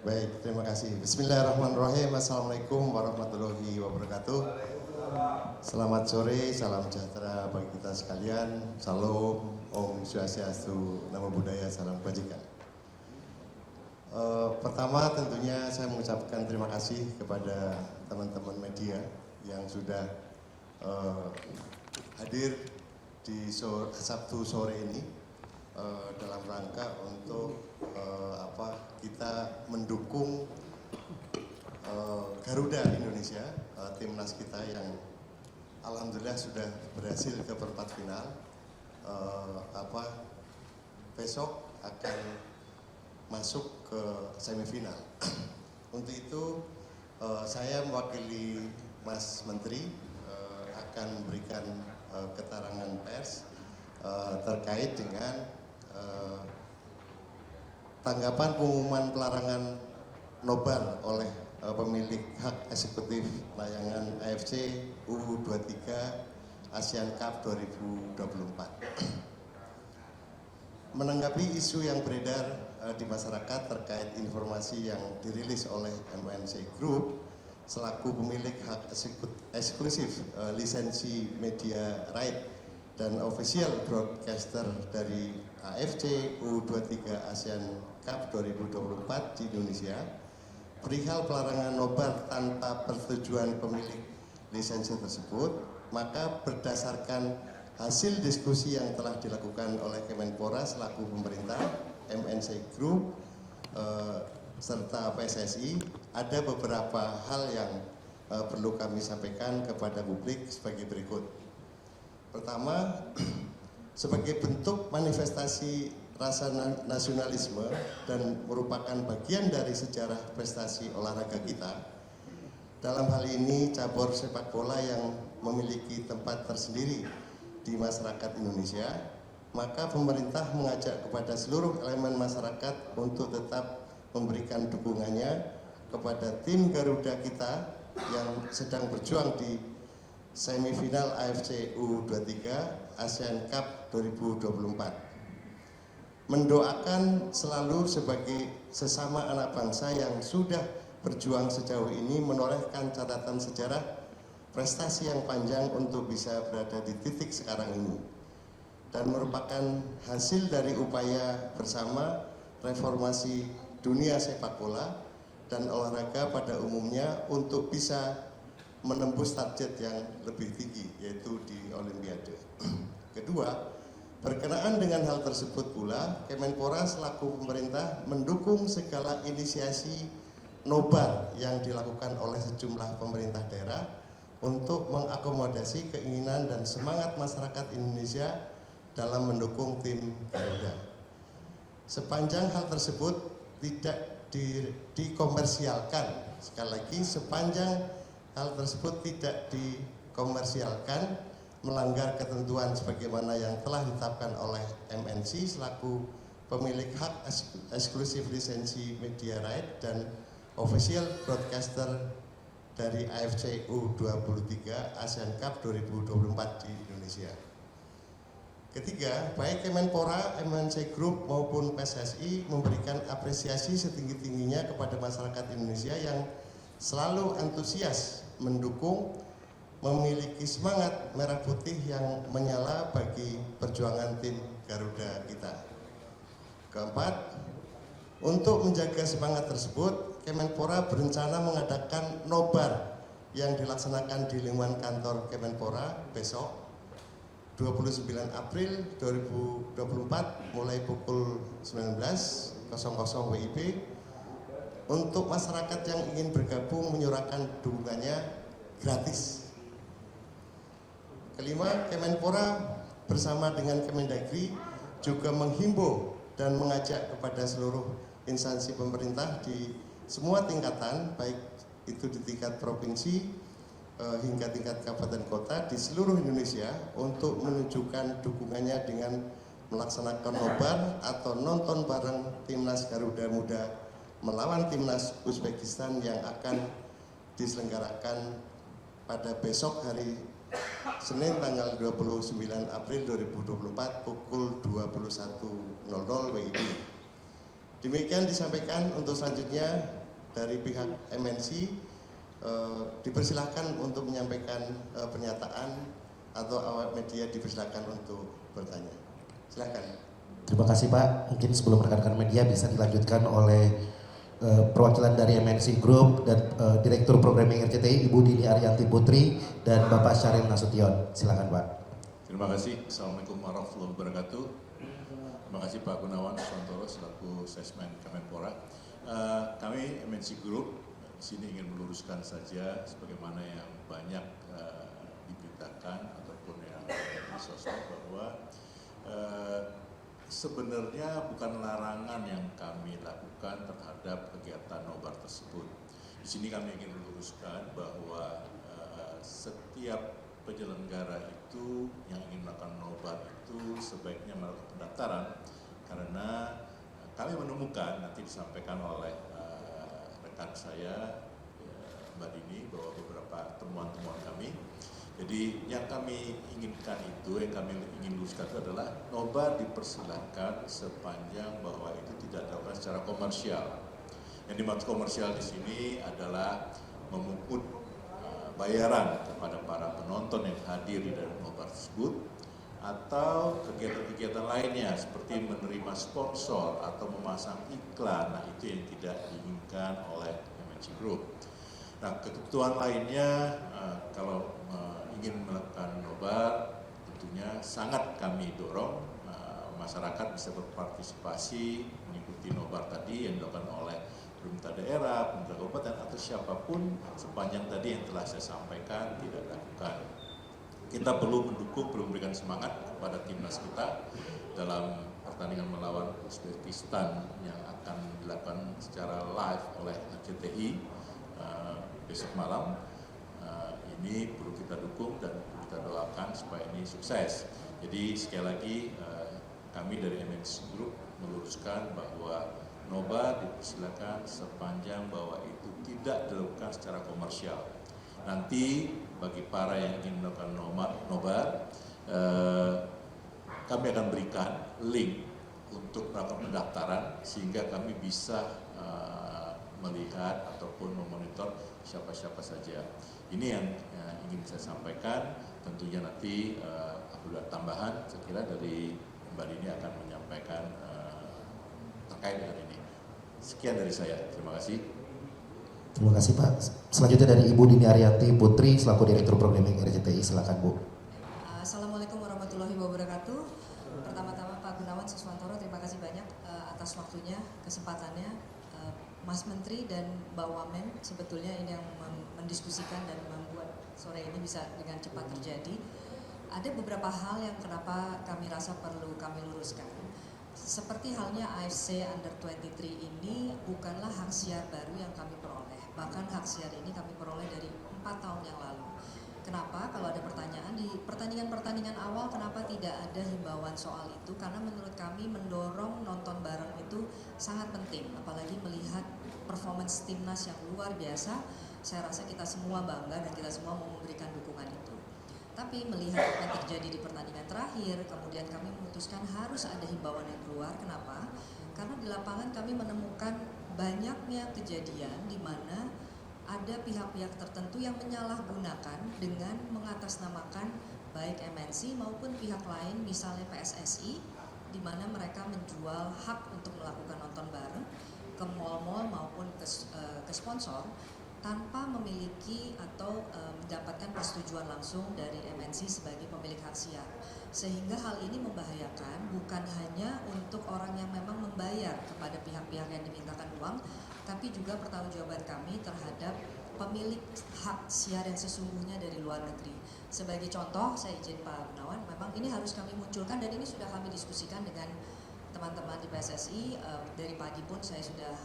Baik, terima kasih. Bismillahirrahmanirrahim. Assalamualaikum warahmatullahi wabarakatuh. Selamat sore, salam sejahtera bagi kita sekalian. Salam, Om Swastiastu, Namo Buddhaya, salam kebajikan. Pertama tentunya saya mengucapkan terima kasih kepada teman-teman media yang sudah hadir di Sabtu sore ini dalam rangka untuk kita mendukung Garuda Indonesia, timnas kita yang alhamdulillah sudah berhasil ke perempat final. Besok akan masuk ke semifinal. Untuk itu saya mewakili Mas Menteri akan memberikan keterangan pers terkait dengan tanggapan pengumuman pelarangan nobar oleh pemilik hak eksekutif layangan AFC U23 Asian Cup 2024. Menanggapi isu yang beredar di masyarakat terkait informasi yang dirilis oleh MNC Group selaku pemilik hak eksklusif lisensi media right dan official broadcaster dari AFC U23 Asian Cup 2024 di Indonesia, perihal pelarangan nobar tanpa persetujuan pemilik lisensi tersebut, maka berdasarkan hasil diskusi yang telah dilakukan oleh Kemenpora selaku pemerintah, MNC Group, serta PSSI, ada beberapa hal yang perlu kami sampaikan kepada publik sebagai berikut. Pertama, sebagai bentuk manifestasi rasa nasionalisme dan merupakan bagian dari sejarah prestasi olahraga kita. Dalam hal ini cabur sepak bola yang memiliki tempat tersendiri di masyarakat Indonesia, maka pemerintah mengajak kepada seluruh elemen masyarakat untuk tetap memberikan dukungannya kepada tim Garuda kita yang sedang berjuang di semifinal AFC U23 Asian Cup 2024. Mendoakan selalu sebagai sesama anak bangsa yang sudah berjuang sejauh ini menorehkan catatan sejarah prestasi yang panjang untuk bisa berada di titik sekarang ini, dan merupakan hasil dari upaya bersama reformasi dunia sepak bola dan olahraga pada umumnya untuk bisa menembus target yang lebih tinggi, yaitu di Olimpiade. Kedua, berkenaan dengan hal tersebut pula, Kemenpora selaku pemerintah mendukung segala inisiasi nobar yang dilakukan oleh sejumlah pemerintah daerah untuk mengakomodasi keinginan dan semangat masyarakat Indonesia dalam mendukung tim Garuda. Sepanjang hal tersebut tidak dikomersialkan, sekali lagi sepanjang hal tersebut tidak dikomersialkan, melanggar ketentuan sebagaimana yang telah ditetapkan oleh MNC selaku pemilik hak eksklusif lisensi media right dan official broadcaster dari AFC U23 Asian Cup 2024 di Indonesia. Ketiga, baik Kemenpora, MNC Group maupun PSSI memberikan apresiasi setinggi-tingginya kepada masyarakat Indonesia yang selalu antusias mendukung, memiliki semangat merah putih yang menyala bagi perjuangan tim Garuda kita. Keempat, untuk menjaga semangat tersebut, Kemenpora berencana mengadakan nobar yang dilaksanakan di lingkungan kantor Kemenpora besok 29 April 2024 mulai pukul 19.00 WIB untuk masyarakat yang ingin bergabung menyurahkan dukungannya gratis. Kelima, Kemenpora bersama dengan Kemendagri juga menghimbau dan mengajak kepada seluruh instansi pemerintah di semua tingkatan, baik itu di tingkat provinsi hingga tingkat kabupaten kota di seluruh Indonesia untuk menunjukkan dukungannya dengan melaksanakan nobar atau nonton bareng timnas Garuda Muda melawan timnas Uzbekistan yang akan diselenggarakan pada besok hari Senin tanggal 29 April 2024 pukul 21.00 WIB. Demikian disampaikan. Untuk selanjutnya dari pihak MNC dipersilahkan untuk menyampaikan pernyataan, atau awak media dipersilahkan untuk bertanya. Silakan. Terima kasih Pak. Mungkin sebelum rekan-rekan media bisa dilanjutkan oleh perwakilan dari MNC Group dan Direktur Programming RCTI Ibu Dini Arianti Putri dan Bapak Syahril Nasution. Silakan Pak. Terima kasih. Assalamualaikum warahmatullahi wabarakatuh. Terima kasih Pak Gunawan Suwantoro selaku Sesmen Kemenpora. Kami MNC Group di sini ingin meluruskan saja sebagaimana yang banyak diberitakan ataupun yang di sosmed bahwa sebenarnya bukan larangan yang kami lakukan terhadap kegiatan nobar tersebut. Di sini kami ingin meluruskan bahwa setiap penyelenggara itu yang ingin melakukan nobar itu sebaiknya melakukan pendaftaran, karena kami menemukan, nanti disampaikan oleh rekan saya Mbak Dini, bahwa beberapa temuan-temuan kami. Jadi yang kami inginkan itu, yang kami ingin luruskan itu adalah nobar dipersilakan sepanjang bahwa itu tidak dilakukan secara komersial. Yang dimaksud komersial di sini adalah memungut bayaran kepada para penonton yang hadir di dalam nobar tersebut, atau kegiatan-kegiatan lainnya seperti menerima sponsor atau memasang iklan. Nah, itu yang tidak diinginkan oleh MNC Group. Nah, ketentuan lainnya kalau ingin melakukan nobar tentunya sangat kami dorong masyarakat bisa berpartisipasi mengikuti nobar tadi yang dilakukan oleh pemerintah daerah, pemerintah kabupaten, atau siapapun sepanjang tadi yang telah saya sampaikan tidak dilakukan. Kita perlu mendukung, perlu memberikan semangat kepada timnas kita dalam pertandingan melawan Uzbekistan yang akan dilakukan secara live oleh RCTI besok malam. Ini perlu kita dukung dan kita doakan supaya ini sukses. Jadi sekali lagi kami dari MNC Group meluruskan bahwa nobar dipersilakan sepanjang bahwa itu tidak dilakukan secara komersial. Nanti bagi para yang ingin melakukan nobar, kami akan berikan link untuk melakukan pendaftaran sehingga kami bisa melihat ataupun memonitor siapa-siapa saja. Ini yang ingin saya sampaikan. Tentunya nanti apabila tambahan, saya kira dari Mbak Dini akan menyampaikan terkait dengan ini. Sekian dari saya. Terima kasih. Terima kasih Pak. Selanjutnya dari Ibu Dini Arianti Putri selaku Direktur Programming RCTI. Silakan Bu. Assalamualaikum warahmatullahi wabarakatuh. Pertama-tama Pak Gunawan Suwantoro, terima kasih banyak atas waktunya, kesempatannya. Mas Menteri dan Mbak Wamen, sebetulnya ini yang mendiskusikan dan membuat sore ini bisa dengan cepat terjadi. Ada beberapa hal yang kenapa kami rasa perlu kami luruskan. Seperti halnya AFC Under 23 ini bukanlah hak siar baru yang kami peroleh. Bahkan hak siar ini kami peroleh dari 4 tahun yang lalu. Kenapa? Kalau ada pertanyaan, di pertandingan-pertandingan awal kenapa tidak ada himbauan soal itu? Karena menurut kami mendorong nonton bareng itu sangat penting. Apalagi melihat performance timnas yang luar biasa, saya rasa kita semua bangga dan kita semua mau memberikan dukungan itu. Tapi melihat apa yang terjadi di pertandingan terakhir, kemudian kami memutuskan harus ada himbauan yang keluar. Kenapa? Karena di lapangan kami menemukan banyaknya kejadian di mana ada pihak-pihak tertentu yang menyalahgunakan dengan mengatasnamakan baik MNC maupun pihak lain, misalnya PSSI, di mana mereka menjual hak untuk melakukan nonton bareng ke mal-mal maupun ke sponsor tanpa memiliki atau mendapatkan persetujuan langsung dari MNC sebagai pemilik hak siar. Sehingga hal ini membahayakan bukan hanya untuk orang yang memang membayar kepada pihak-pihak yang dimintakan uang, tapi juga pertanggungjawaban kami terhadap pemilik hak siar yang sesungguhnya dari luar negeri. Sebagai contoh, saya izin Pak Gunawan, memang ini harus kami munculkan dan ini sudah kami diskusikan dengan teman-teman di PSSI. Dari pagi pun saya sudah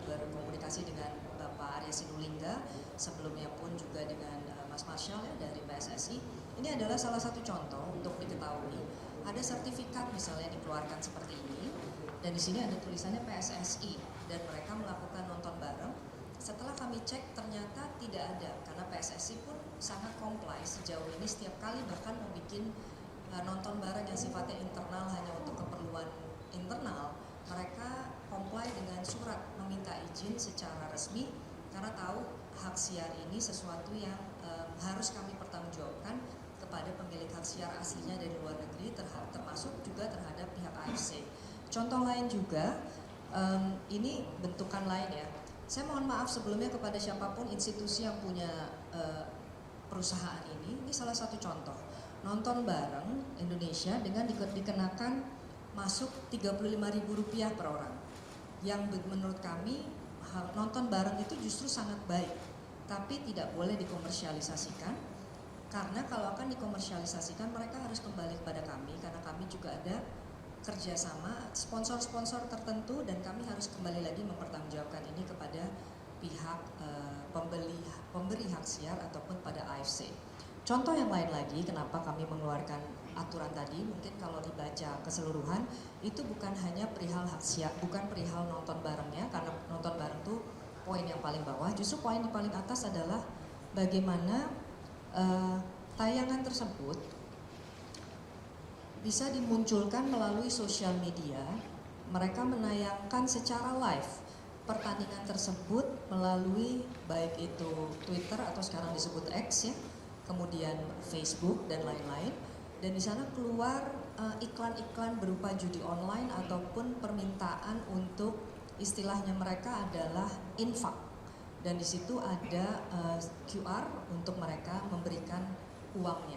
berkomunikasi dengan Bapak Arya Sinulinga, sebelumnya pun juga dengan Mas Marshall ya, dari PSSI. Ini adalah salah satu contoh untuk diketahui. Ada sertifikat misalnya dikeluarkan seperti ini, dan di sini ada tulisannya PSSI dan mereka melakukan nonton bareng. Setelah kami cek ternyata tidak ada, karena PSSI pun sangat comply sejauh ini, setiap kali bahkan membuat nonton bareng yang sifatnya internal hanya untuk keperluan internal, mereka comply dengan surat meminta izin secara resmi karena tahu hak siar ini sesuatu yang harus kami pertanggungjawabkan kepada pemilik hak siar aslinya dari luar negeri, termasuk juga terhadap pihak AFC. Contoh lain juga, ini bentukan lain ya. Saya mohon maaf sebelumnya kepada siapapun institusi yang punya perusahaan ini salah satu contoh. Nonton bareng Indonesia dengan dikenakan masuk Rp35.000 per orang. Yang menurut kami nonton bareng itu justru sangat baik, tapi tidak boleh dikomersialisasikan. Karena kalau akan dikomersialisasikan mereka harus kembali kepada kami karena kami juga ada kerjasama sponsor-sponsor tertentu dan kami harus kembali lagi mempertanggungjawabkan ini kepada pihak pemberi hak siar ataupun pada AFC. Contoh yang lain lagi kenapa kami mengeluarkan aturan tadi, mungkin kalau dibaca keseluruhan itu bukan hanya perihal hak siar, bukan perihal nonton barengnya, karena nonton bareng tuh poin yang paling bawah. Justru poin di paling atas adalah bagaimana tayangan tersebut bisa dimunculkan melalui sosial media. Mereka menayangkan secara live pertandingan tersebut melalui baik itu Twitter atau sekarang disebut X ya, kemudian Facebook dan lain-lain. Dan di sana keluar iklan-iklan berupa judi online ataupun permintaan untuk istilahnya mereka adalah infak. Dan di situ ada QR untuk mereka memberikan uangnya.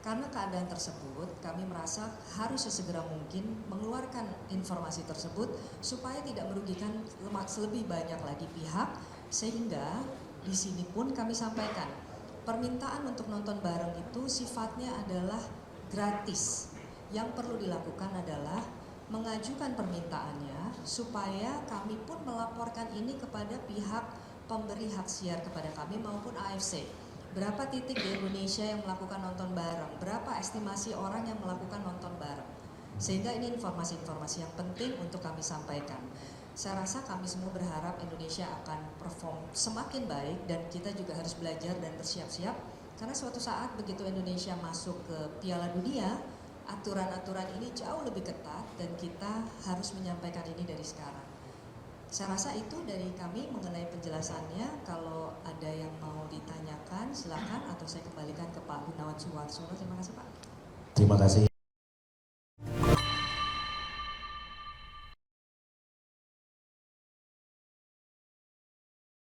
Karena keadaan tersebut, kami merasa harus sesegera mungkin mengeluarkan informasi tersebut supaya tidak merugikan lebih banyak lagi pihak, sehingga di sini pun kami sampaikan permintaan untuk nonton bareng itu sifatnya adalah gratis. Yang perlu dilakukan adalah mengajukan permintaannya supaya kami pun melaporkan ini kepada pihak pemberi hak siar kepada kami maupun AFC. Berapa titik di Indonesia yang melakukan nonton bareng, berapa estimasi orang yang melakukan nonton bareng. Sehingga ini informasi-informasi yang penting untuk kami sampaikan. Saya rasa kami semua berharap Indonesia akan perform semakin baik dan kita juga harus belajar dan bersiap-siap. Karena suatu saat begitu Indonesia masuk ke Piala Dunia, aturan-aturan ini jauh lebih ketat dan kita harus menyampaikan ini dari sekarang. Saya rasa itu dari kami mengenai penjelasannya. Kalau ada yang mau ditanyakan silakan atau saya kembalikan ke Pak Gunawan Suwarsono. Terima kasih Pak. Terima kasih.